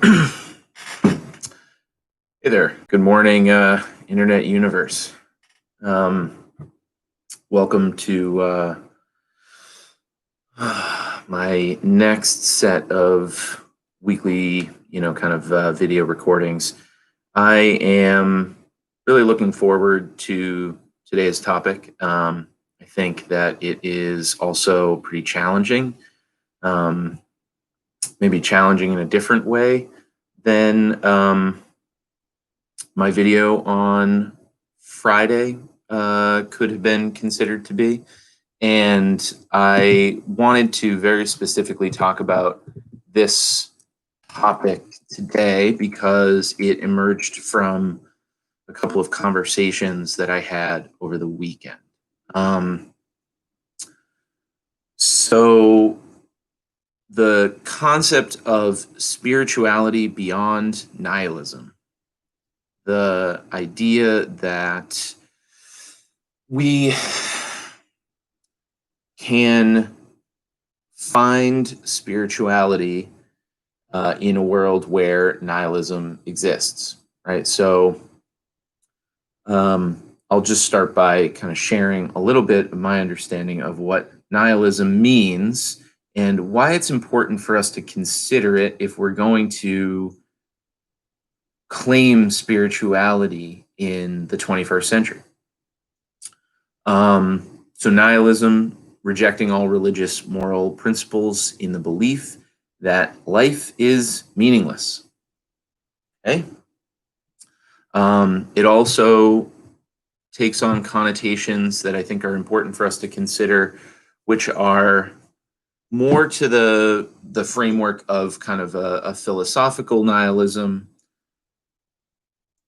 Hey there. Good morning, Internet Universe. Welcome to my next set of weekly, video recordings. I am really looking forward to today's topic. I think that it is also pretty challenging, maybe challenging in a different way than my video on Friday could have been considered to be. And I wanted to very specifically talk about this topic today because it emerged from a couple of conversations that I had over the weekend. So the concept of spirituality beyond nihilism, the idea that we can find spirituality in a world where nihilism exists, right? So I'll just start by kind of sharing a little bit of my understanding of what nihilism means and why it's important for us to consider it if we're going to claim spirituality in the 21st century. So nihilism, rejecting all religious moral principles in the belief that life is meaningless. Okay. It also takes on connotations that I think are important for us to consider, which are more to the framework of kind of a philosophical nihilism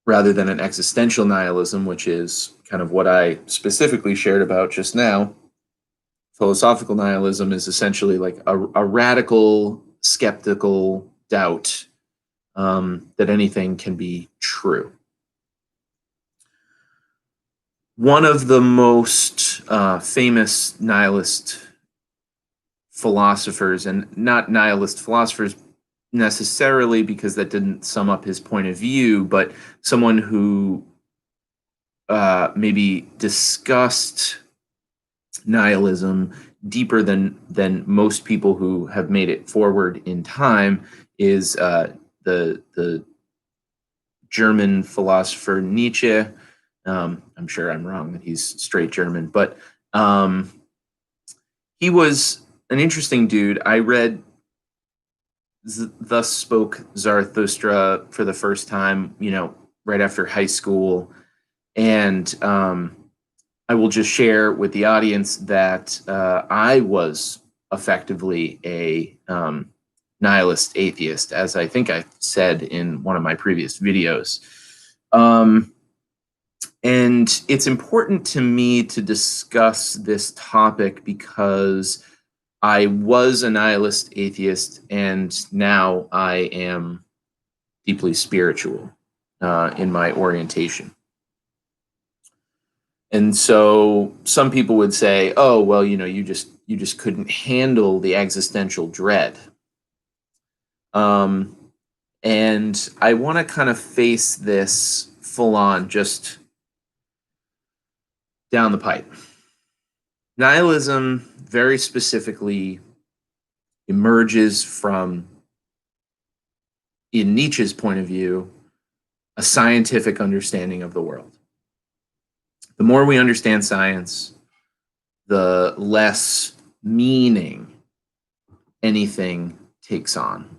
rather than an existential nihilism, which is kind of what I specifically shared about just now. Philosophical nihilism is essentially like a radical, skeptical doubt that anything can be true. One of the most famous nihilist philosophers, and not nihilist philosophers necessarily because that didn't sum up his point of view, but someone who maybe discussed nihilism deeper than most people who have made it forward in time is the German philosopher Nietzsche. I'm sure I'm wrong that he's straight German, but he was an interesting dude. I read Thus Spoke Zarathustra for the first time, right after high school. And I will just share with the audience that I was effectively a nihilist atheist, as I think I said in one of my previous videos. And it's important to me to discuss this topic because I was a nihilist atheist, and now I am deeply spiritual in my orientation. And so some people would say, "Oh, well, you just couldn't handle the existential dread." And I want to kind of face this full on, just down the pipe. Nihilism very specifically emerges from, in Nietzsche's point of view, a scientific understanding of the world. The more we understand science, the less meaning anything takes on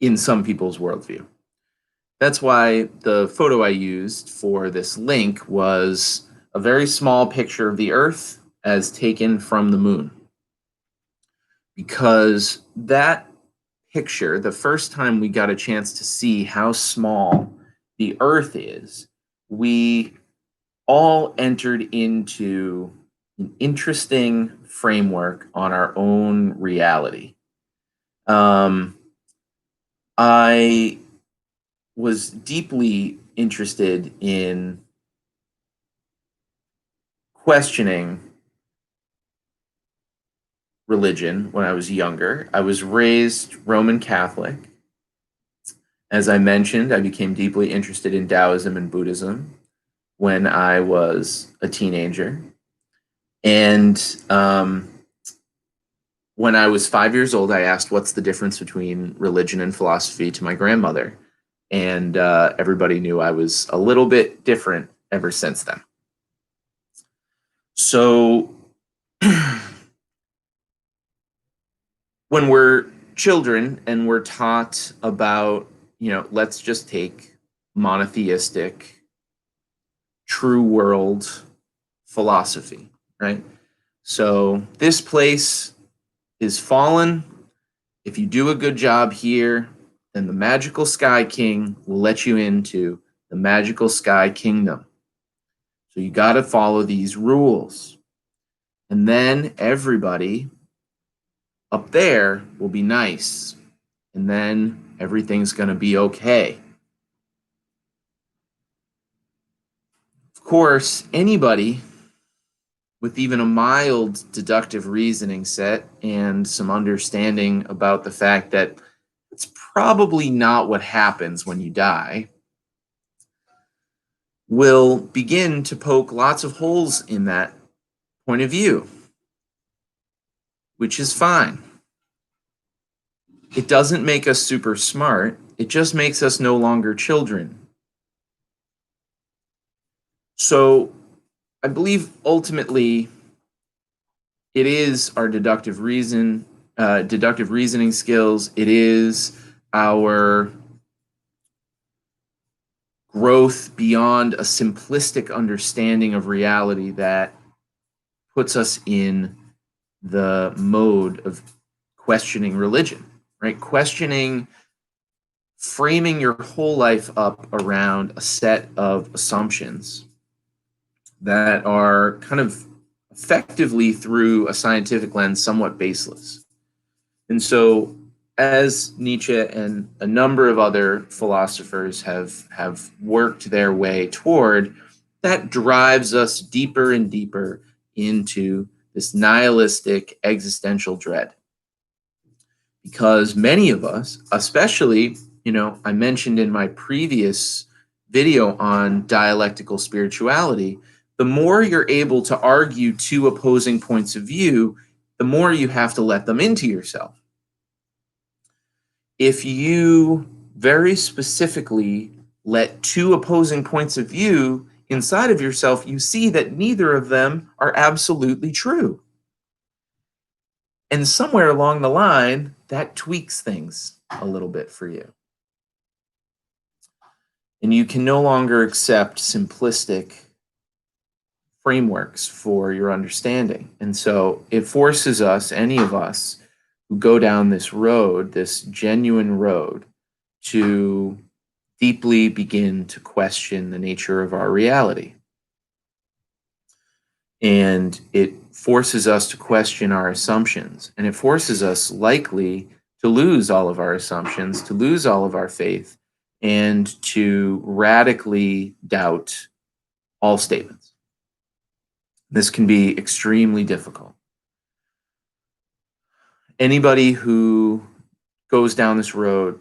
in some people's worldview. That's why the photo I used for this link was a very small picture of the Earth as taken from the moon. Because that picture, the first time we got a chance to see how small the Earth is, we all entered into an interesting framework on our own reality. I was deeply interested in questioning religion when I was younger. I was raised Roman Catholic, As I mentioned, I became deeply interested in Taoism and Buddhism when I was a teenager. And when I was 5 years old, I asked, "What's the difference between religion and philosophy?" to my grandmother. And everybody knew I was a little bit different ever since then. So when we're children and we're taught about, let's just take monotheistic, true world philosophy, right? So this place is fallen. If you do a good job here, then the magical Sky King will let you into the magical Sky Kingdom. So you got to follow these rules. And then everybody up there will be nice. And then everything's going to be okay. Of course, anybody with even a mild deductive reasoning set and some understanding about the fact that it's probably not what happens when you die will begin to poke lots of holes in that point of view, which is fine. It doesn't make us super smart. It just makes us no longer children. So I believe ultimately it is our deductive reasoning skills. It is our growth beyond a simplistic understanding of reality that puts us in the mode of questioning religion, right? Questioning, framing your whole life up around a set of assumptions that are kind of effectively, through a scientific lens, somewhat baseless. And so, as Nietzsche and a number of other philosophers have worked their way toward, that drives us deeper and deeper into this nihilistic existential dread. Because many of us, especially, I mentioned in my previous video on dialectical spirituality, the more you're able to argue two opposing points of view, the more you have to let them into yourself. If you very specifically let two opposing points of view inside of yourself, you see that neither of them are absolutely true. And somewhere along the line, that tweaks things a little bit for you. And you can no longer accept simplistic frameworks for your understanding. And so it forces us, any of us who go down this road, this genuine road, to deeply begin to question the nature of our reality. And it forces us to question our assumptions. And it forces us likely to lose all of our assumptions, to lose all of our faith, and to radically doubt all statements. This can be extremely difficult. Anybody who goes down this road,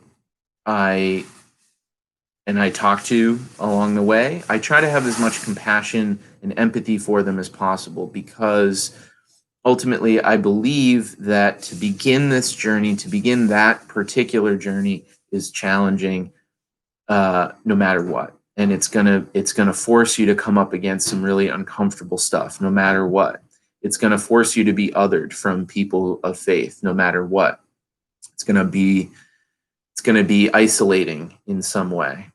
I talk to along the way, I try to have as much compassion and empathy for them as possible, because ultimately I believe that to begin this journey, to begin that particular journey, is challenging no matter what. And it's gonna force you to come up against some really uncomfortable stuff, no matter what. It's gonna force you to be othered from people of faith, no matter what. It's gonna be isolating in some way.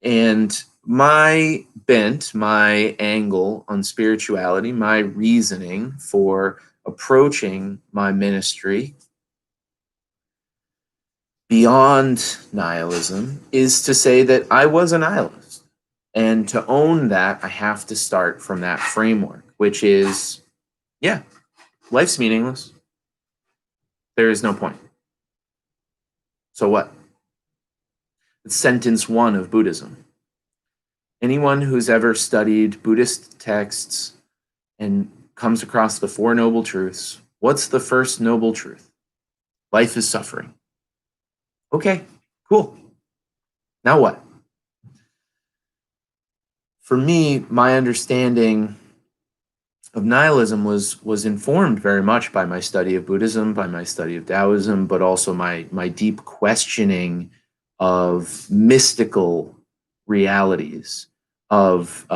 And my bent, my angle on spirituality, my reasoning for approaching my ministry beyond nihilism is to say that I was a nihilist. And to own that, I have to start from that framework, which is, yeah, life's meaningless. There is no point. So what? It's sentence one of Buddhism. Anyone who's ever studied Buddhist texts and comes across the Four Noble Truths, what's the first noble truth? Life is suffering. Okay, cool. Now what? For me, my understanding of nihilism was informed very much by my study of Buddhism, by my study of Taoism, but also my deep questioning of mystical realities, of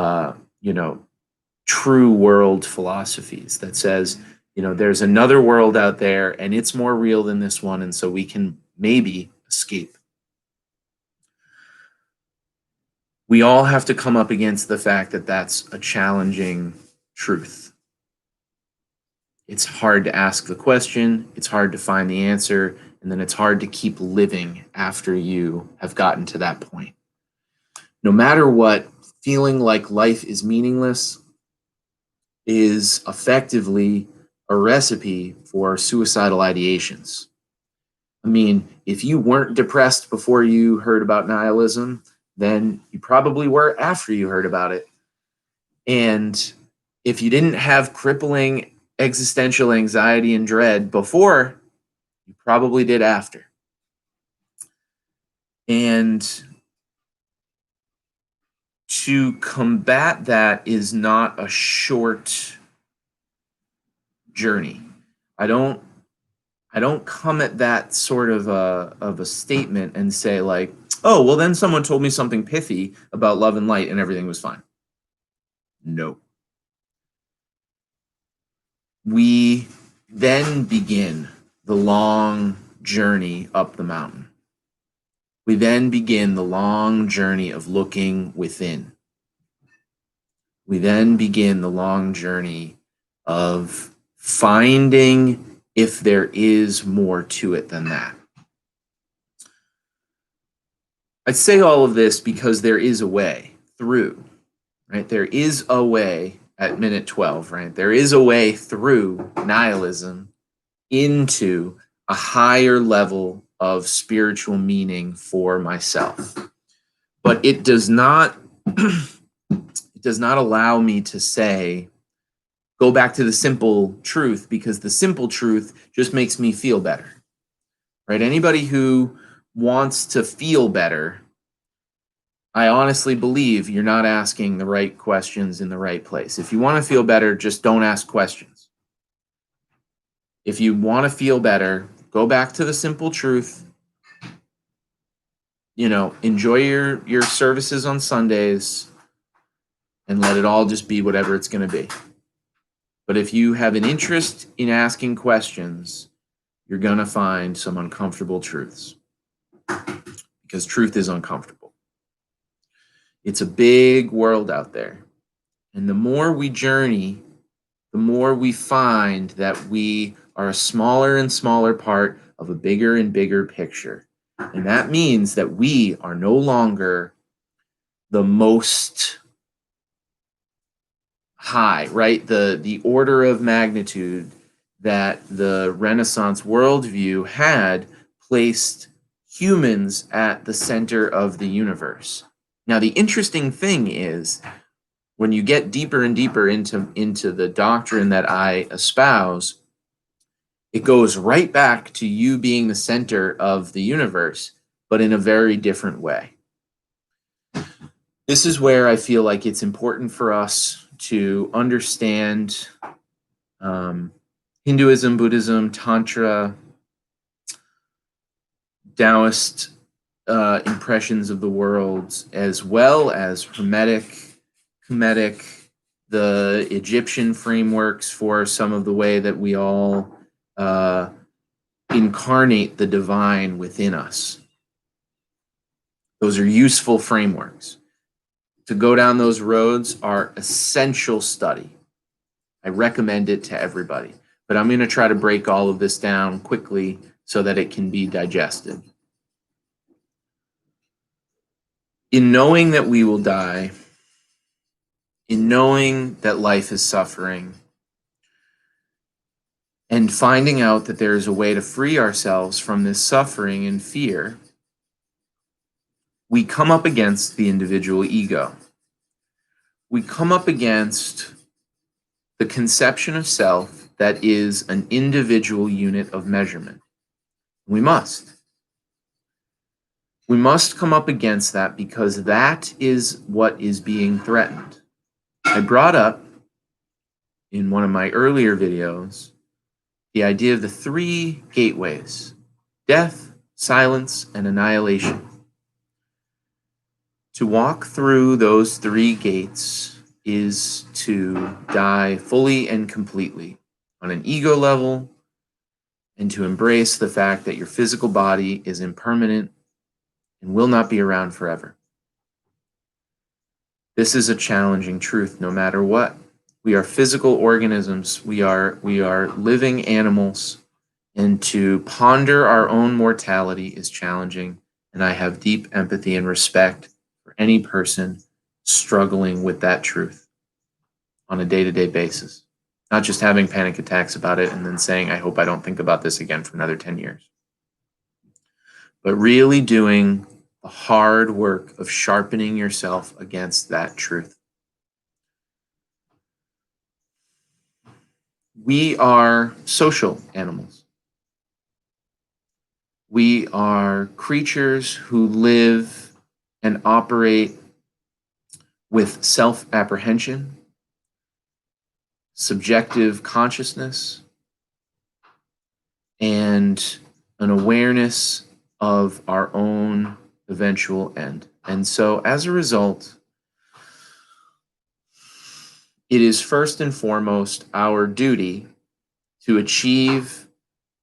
true world philosophies that says, there's another world out there and it's more real than this one, and so we can maybe escape. We all have to come up against the fact that that's a challenging truth. It's hard to ask the question, it's hard to find the answer, and then it's hard to keep living after you have gotten to that point. No matter what, feeling like life is meaningless is effectively a recipe for suicidal ideations. I mean, if you weren't depressed before you heard about nihilism, then you probably were after you heard about it. And if you didn't have crippling existential anxiety and dread before, you probably did after. And to combat that is not a short journey. I don't come at that sort of a statement and say like, oh, well, then someone told me something pithy about love and light and everything was fine. No. We then begin the long journey up the mountain. We then begin the long journey of looking within. We then begin the long journey of finding if there is more to it than that. I say all of this because there is a way through, right? There is a way at minute 12, right? There is a way through nihilism into a higher level of spiritual meaning for myself. But it does not allow me to say, go back to the simple truth, because the simple truth just makes me feel better, right? Anybody who wants to feel better, I honestly believe you're not asking the right questions in the right place. If you want to feel better, just don't ask questions. If you want to feel better, go back to the simple truth. Enjoy your services on Sundays and let it all just be whatever it's going to be. But if you have an interest in asking questions, you're going to find some uncomfortable truths, because truth is uncomfortable. It's a big world out there. And the more we journey, the more we find that we are a smaller and smaller part of a bigger and bigger picture. And that means that we are no longer the most high, right? The order of magnitude that the Renaissance worldview had placed humans at the center of the universe. Now, the interesting thing is, when you get deeper and deeper into the doctrine that I espouse, it goes right back to you being the center of the universe, but in a very different way. This is where I feel like it's important for us to understand Hinduism, Buddhism, Tantra, Taoist impressions of the world, as well as Hermetic, Kemetic, the Egyptian frameworks for some of the way that we all incarnate the divine within us. Those are useful frameworks. To go down those roads are essential study. I recommend it to everybody. But I'm going to try to break all of this down quickly so that it can be digested. In knowing that we will die, in knowing that life is suffering, and finding out that there is a way to free ourselves from this suffering and fear, we come up against the individual ego. We come up against the conception of self that is an individual unit of measurement. We must. We must come up against that because that is what is being threatened. I brought up in one of my earlier videos the idea of the three gateways: death, silence, and annihilation. To walk through those three gates is to die fully and completely on an ego level, and to embrace the fact that your physical body is impermanent and will not be around forever. This is a challenging truth no matter what. We are physical organisms. We are living animals, and to ponder our own mortality is challenging, and I have deep empathy and respect for any person struggling with that truth on a day-to-day basis. Not just having panic attacks about it and then saying, I hope I don't think about this again for another 10 years. But really doing the hard work of sharpening yourself against that truth. We are social animals. We are creatures who live and operate with self-apprehension, subjective consciousness, and an awareness of our own eventual end. And so as a result, it is first and foremost our duty to achieve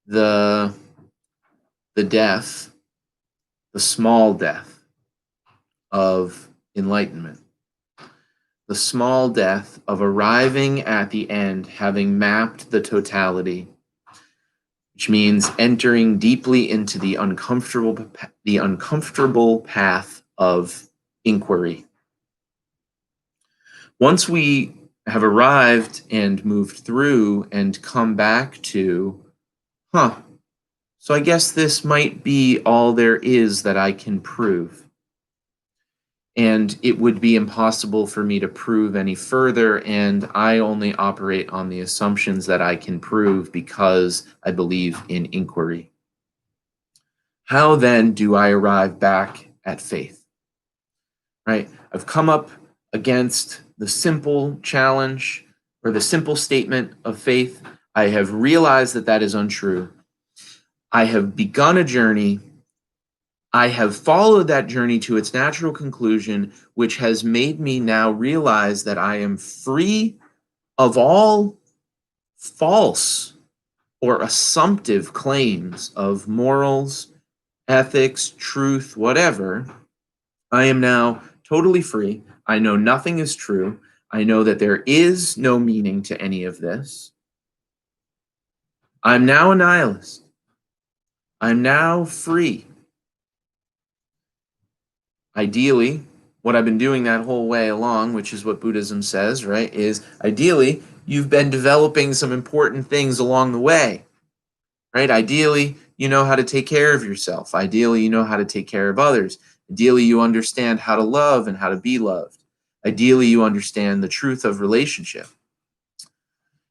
the death, the small death of enlightenment, the small death of arriving at the end, having mapped the totality, which means entering deeply into the uncomfortable path of inquiry. Once we have arrived and moved through and come back to, so I guess this might be all there is that I can prove. And it would be impossible for me to prove any further, and I only operate on the assumptions that I can prove because I believe in inquiry. How then do I arrive back at faith? Right? I've come up against the simple challenge or the simple statement of faith. I have realized that that is untrue. I have begun a journey. I have followed that journey to its natural conclusion, which has made me now realize that I am free of all false or assumptive claims of morals, ethics, truth, whatever. I am now totally free. I know nothing is true. I know that there is no meaning to any of this. I'm now a nihilist. I'm now free. Ideally, what I've been doing that whole way along, which is what Buddhism says, right, is ideally you've been developing some important things along the way, right? Ideally, you know how to take care of yourself. Ideally, you know how to take care of others. Ideally, you understand how to love and how to be loved. Ideally, you understand the truth of relationship.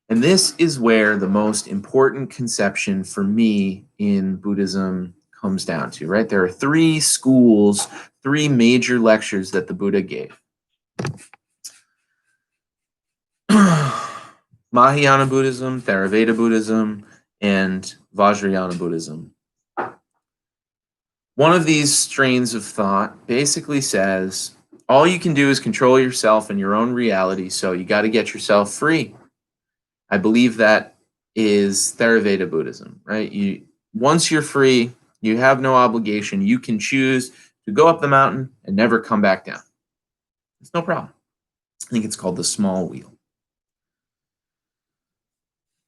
And this is where the most important conception for me in Buddhism comes down to, right? There are three schools, three major lectures that the Buddha gave. Mahayana Buddhism, Theravada Buddhism, and Vajrayana Buddhism. One of these strains of thought basically says, all you can do is control yourself and your own reality, so you got to get yourself free. I believe that is Theravada Buddhism, right? Once you're free, you have no obligation. You can choose to go up the mountain and never come back down. It's no problem. I think it's called the small wheel.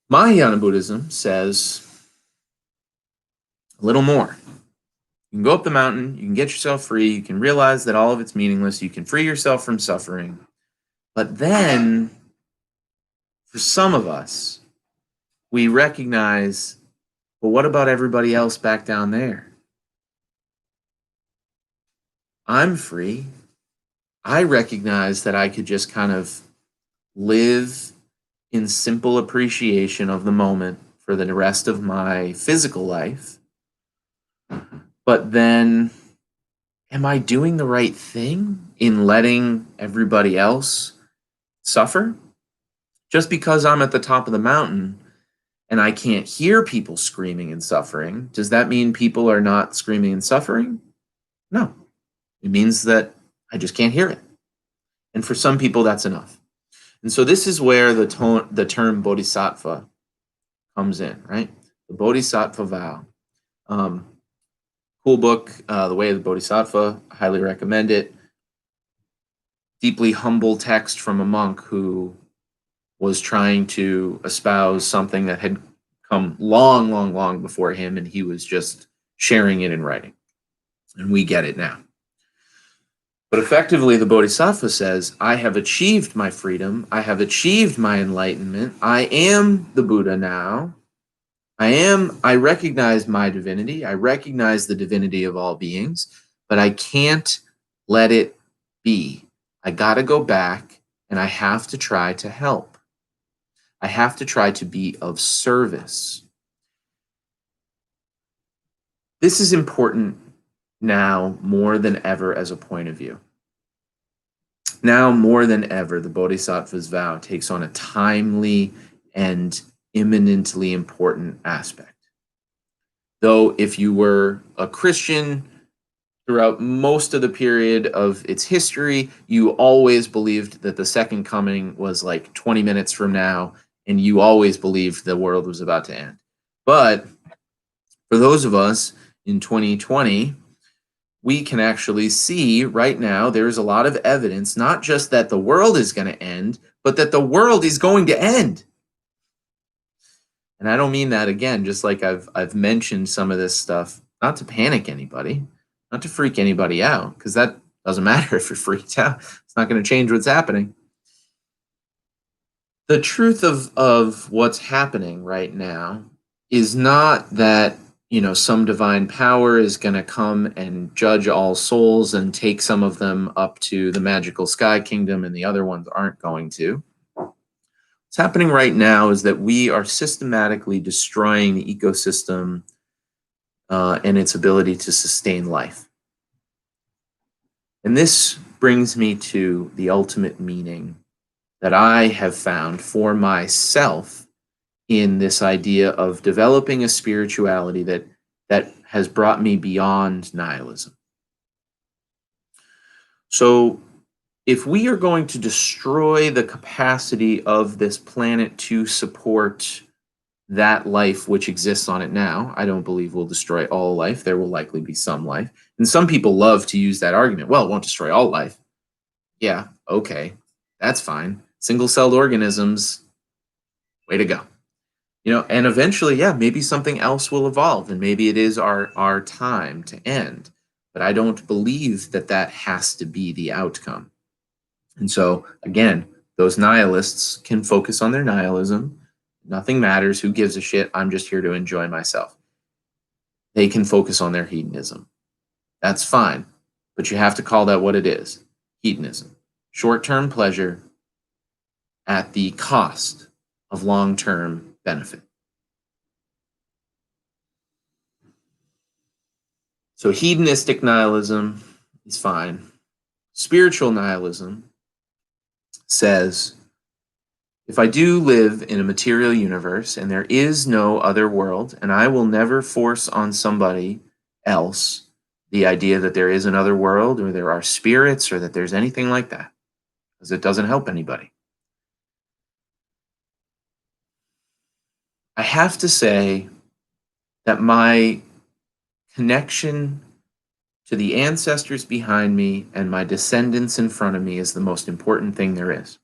Mahayana Buddhism says a little more. You can go up the mountain, you can get yourself free, you can realize that all of it's meaningless, you can free yourself from suffering. But then, for some of us, we recognize, well, what about everybody else back down there? I'm free. I recognize that I could just kind of live in simple appreciation of the moment for the rest of my physical life. But then am I doing the right thing in letting everybody else suffer? Just because I'm at the top of the mountain and I can't hear people screaming and suffering, does that mean people are not screaming and suffering? No. It means that I just can't hear it. And for some people, that's enough. And so this is where the term bodhisattva comes in, right? The bodhisattva vow. Um, cool book, The Way of the Bodhisattva. Highly recommend it. Deeply humble text from a monk who was trying to espouse something that had come long, long, long before him, and he was just sharing it in writing. And we get it now. But effectively, the Bodhisattva says, I have achieved my freedom. I have achieved my enlightenment. I am the Buddha now. I recognize my divinity. I recognize the divinity of all beings, but I can't let it be. I got to go back and I have to try to help. I have to try to be of service. This is important now more than ever as a point of view. Now more than ever, the Bodhisattva's vow takes on a timely and imminently important aspect. Though if you were a Christian throughout most of the period of its history, you always believed that the second coming was like 20 minutes from now, and you always believed the world was about to end. But for those of us in 2020, we can actually see right now there's a lot of evidence, not just that the world is going to end, but that the world is going to end. And I don't mean that, again, just like I've mentioned some of this stuff, not to panic anybody, not to freak anybody out, because that doesn't matter if you're freaked out. It's not going to change what's happening. The truth of what's happening right now is not that, some divine power is going to come and judge all souls and take some of them up to the magical sky kingdom and the other ones aren't going to. What's happening right now is that we are systematically destroying the ecosystem and its ability to sustain life. And this brings me to the ultimate meaning that I have found for myself in this idea of developing a spirituality that has brought me beyond nihilism. So if we are going to destroy the capacity of this planet to support that life which exists on it now, I don't believe we'll destroy all life. There will likely be some life. And some people love to use that argument. Well, it won't destroy all life. Yeah, okay, that's fine. Single-celled organisms, way to go. And eventually, yeah, maybe something else will evolve, and maybe it is our time to end. But I don't believe that has to be the outcome. And so, again, those nihilists can focus on their nihilism. Nothing matters. Who gives a shit? I'm just here to enjoy myself. They can focus on their hedonism. That's fine. But you have to call that what it is. Hedonism. Short-term pleasure at the cost of long-term benefit. So hedonistic nihilism is fine. Spiritual nihilism says, if I do live in a material universe and there is no other world, and I will never force on somebody else the idea that there is another world or there are spirits or that there's anything like that, because it doesn't help anybody. I have to say that my connection to the ancestors behind me and my descendants in front of me is the most important thing there is.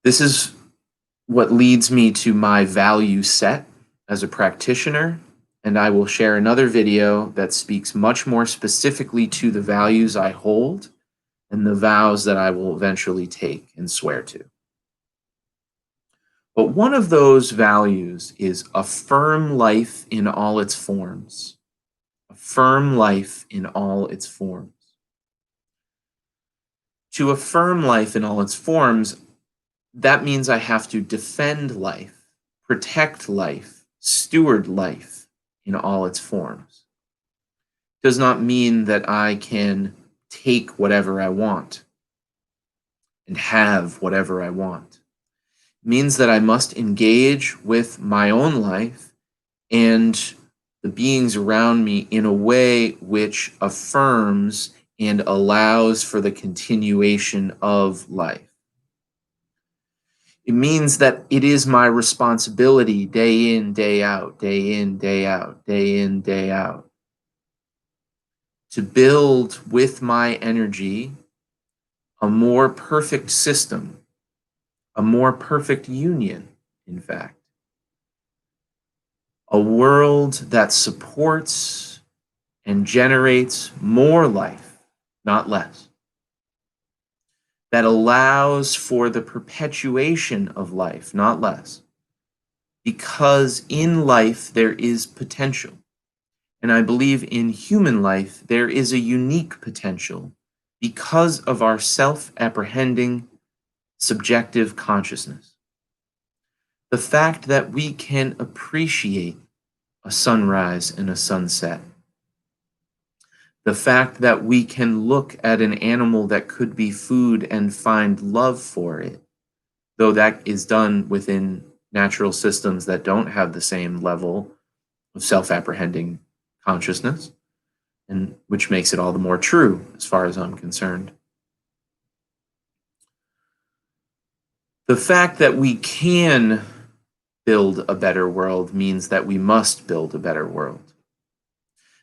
This is what leads me to my value set as a practitioner, and I will share another video that speaks much more specifically to the values I hold and the vows that I will eventually take and swear to. But one of those values is affirm life in all its forms. Affirm life in all its forms. To affirm life in all its forms, that means I have to defend life, protect life, steward life in all its forms. does not mean that I can take whatever I want and have whatever I want. It means that I must engage with my own life and the beings around me in a way which affirms and allows for the continuation of life. It means that it is my responsibility day in, day out, day in, day out, day in, day out, to build with my energy a more perfect system, a more perfect union, in fact. A world that supports and generates more life, not less. That allows for the perpetuation of life, not less. Because in life there is potential. And I believe in human life there is a unique potential because of our self-apprehending subjective consciousness. The fact that we can appreciate a sunrise and a sunset. The fact that we can look at an animal that could be food and find love for it, though that is done within natural systems that don't have the same level of self-apprehending consciousness, and which makes it all the more true as far as I'm concerned. The fact that we can build a better world means that we must build a better world.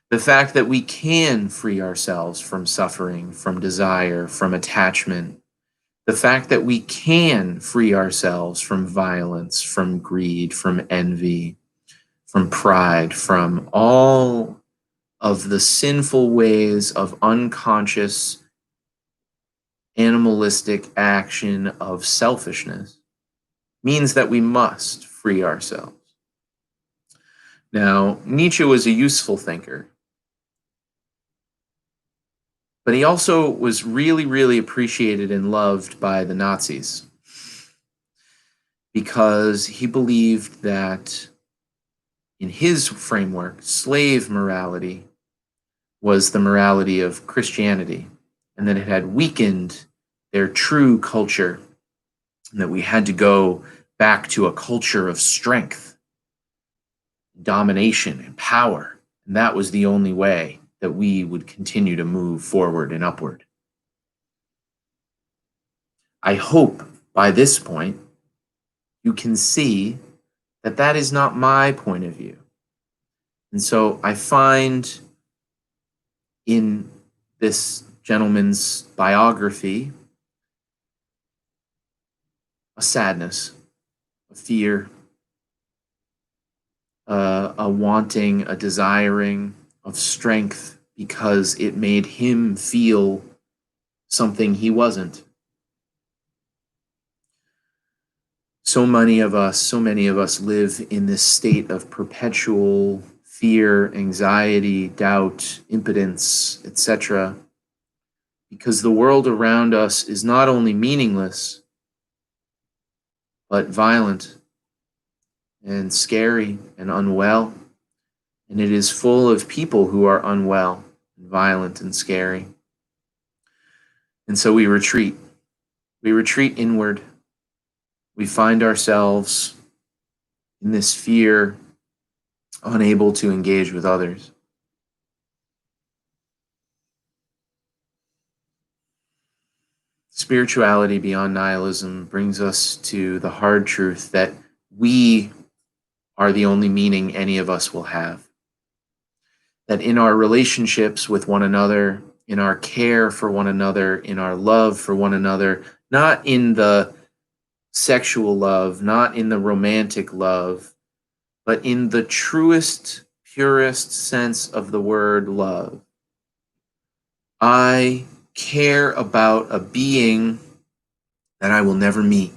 The fact that we can free ourselves from suffering, from desire, from attachment. The fact that we can free ourselves from violence, from greed, from envy, from pride, from all of the sinful ways of unconscious, animalistic action of selfishness means that we must free ourselves. Now, Nietzsche was a useful thinker, but he also was really, really appreciated and loved by the Nazis because he believed that in his framework, slave morality was the morality of Christianity, and that it had weakened their true culture, and that we had to go back to a culture of strength, domination, and power. And that was the only way that we would continue to move forward and upward. I hope by this point you can see that that is not my point of view. And so I find in this gentleman's biography a sadness, a fear, a wanting, a desiring of strength because it made him feel something he wasn't. So many of us live in this state of perpetual fear, anxiety, doubt, impotence, etc., because the world around us is not only meaningless, but violent and scary and unwell. And it is full of people who are unwell, and violent and scary. And so we retreat. We retreat inward. We find ourselves in this fear, unable to engage with others. Spirituality beyond nihilism brings us to the hard truth that we are the only meaning any of us will have. That in our relationships with one another, in our care for one another, in our love for one another, not in the sexual love, not in the romantic love, but in the truest, purest sense of the word love. I care about a being that I will never meet,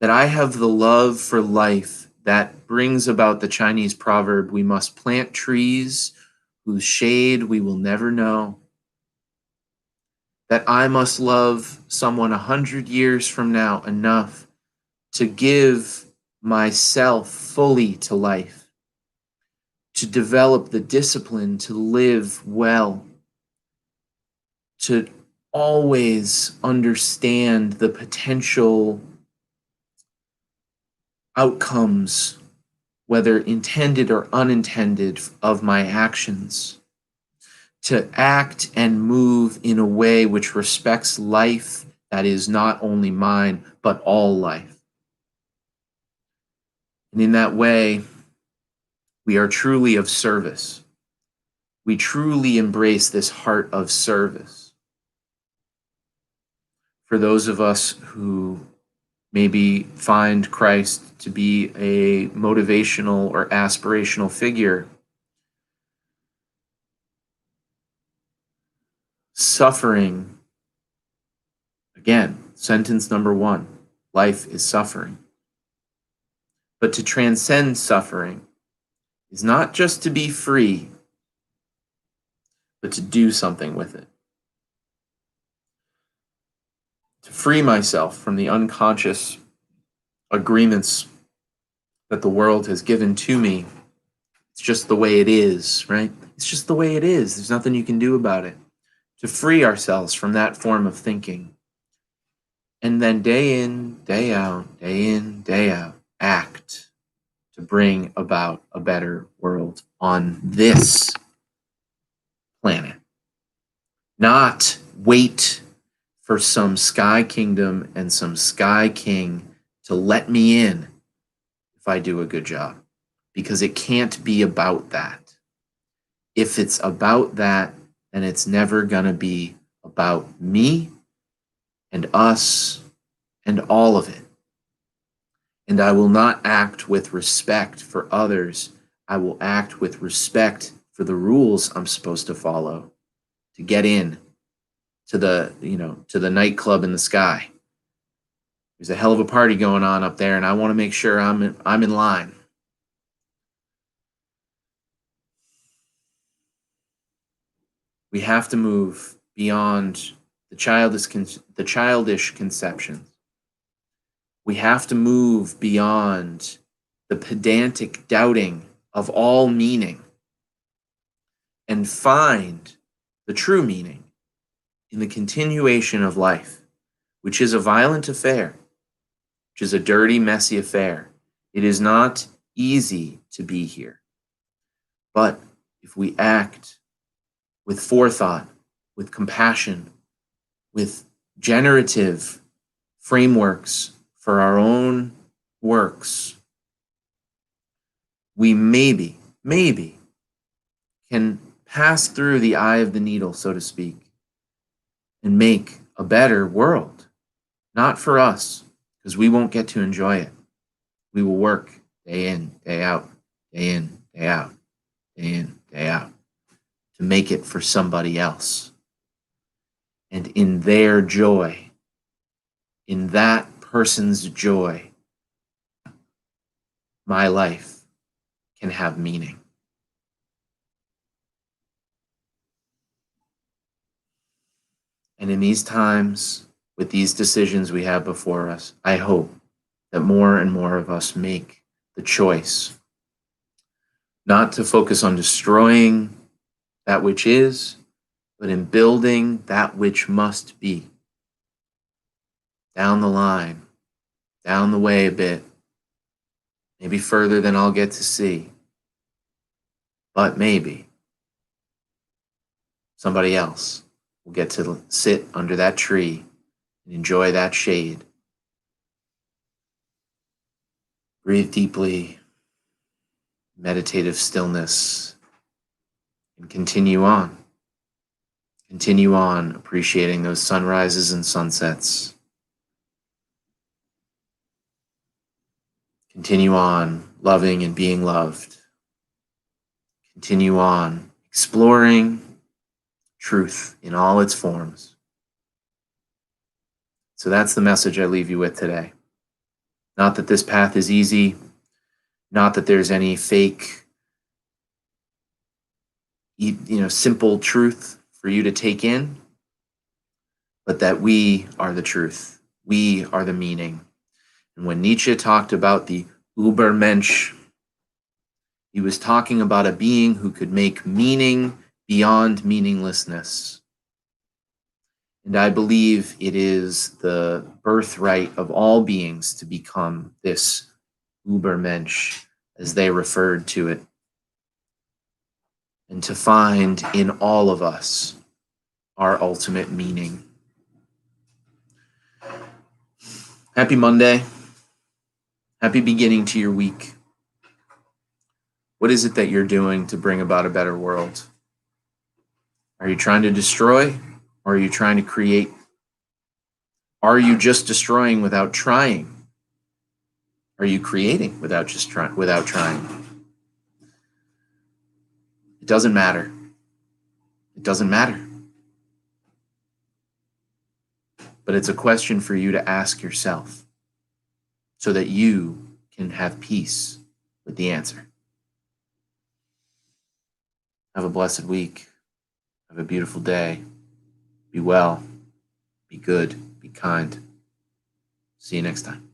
that I have the love for life that brings about the Chinese proverb, we must plant trees whose shade we will never know, that I must love someone 100 years from now enough to give myself fully to life, to develop the discipline to live well, to always understand the potential outcomes, whether intended or unintended, of my actions, to act and move in a way which respects life that is not only mine, but all life. And in that way, we are truly of service. We truly embrace this heart of service. For those of us who maybe find Christ to be a motivational or aspirational figure, suffering, again, sentence number one, life is suffering. But to transcend suffering is not just to be free, but to do something with it. To free myself from the unconscious agreements that the world has given to me. It's just the way it is, right? It's just the way it is. There's nothing you can do about it. To free ourselves from that form of thinking. And then day in, day out, day in, day out, act to bring about a better world on this planet. Not wait for some sky kingdom and some sky king to let me in if I do a good job. Because it can't be about that. If it's about that, then it's never going to be about me and us and all of it. And I will not act with respect for others. I will act with respect for the rules I'm supposed to follow to get in to the nightclub in the sky. There's a hell of a party going on up there, and I want to make sure I'm in line. We have to move beyond the childish conceptions. We have to move beyond the pedantic doubting of all meaning and find the true meaning in the continuation of life, which is a violent affair, which is a dirty, messy affair. It is not easy to be here. But if we act with forethought, with compassion, with generative frameworks for our own works, we maybe can pass through the eye of the needle, so to speak, and make a better world. Not for us, because we won't get to enjoy it. We will work day in, day out, day in, day out, day in, day out, to make it for somebody else. And in their joy, in that person's joy, my life can have meaning. And in these times, with these decisions we have before us, I hope that more and more of us make the choice not to focus on destroying that which is, but in building that which must be. Down the line, down the way a bit, maybe further than I'll get to see, but maybe somebody else will get to sit under that tree and enjoy that shade. Breathe deeply, meditative stillness, and continue on. Continue on appreciating those sunrises and sunsets. Continue on loving and being loved. Continue on exploring truth in all its forms. So that's the message I leave you with today. Not that this path is easy, not that there's any fake, simple truth for you to take in, but that we are the truth. We are the meaning. And when Nietzsche talked about the Übermensch, He was talking about a being who could make meaning beyond meaninglessness. And I believe it is the birthright of all beings to become this Übermensch, as they referred to it, and to find in all of us our ultimate meaning. Happy Monday. Happy beginning to your week. What is it that you're doing to bring about a better world? Are you trying to destroy, or are you trying to create? Are you just destroying without trying? Are you creating without trying? It doesn't matter. It doesn't matter. But it's a question for you to ask yourself so that you can have peace with the answer. Have a blessed week. Have a beautiful day. Be well. Be good. Be kind. See you next time.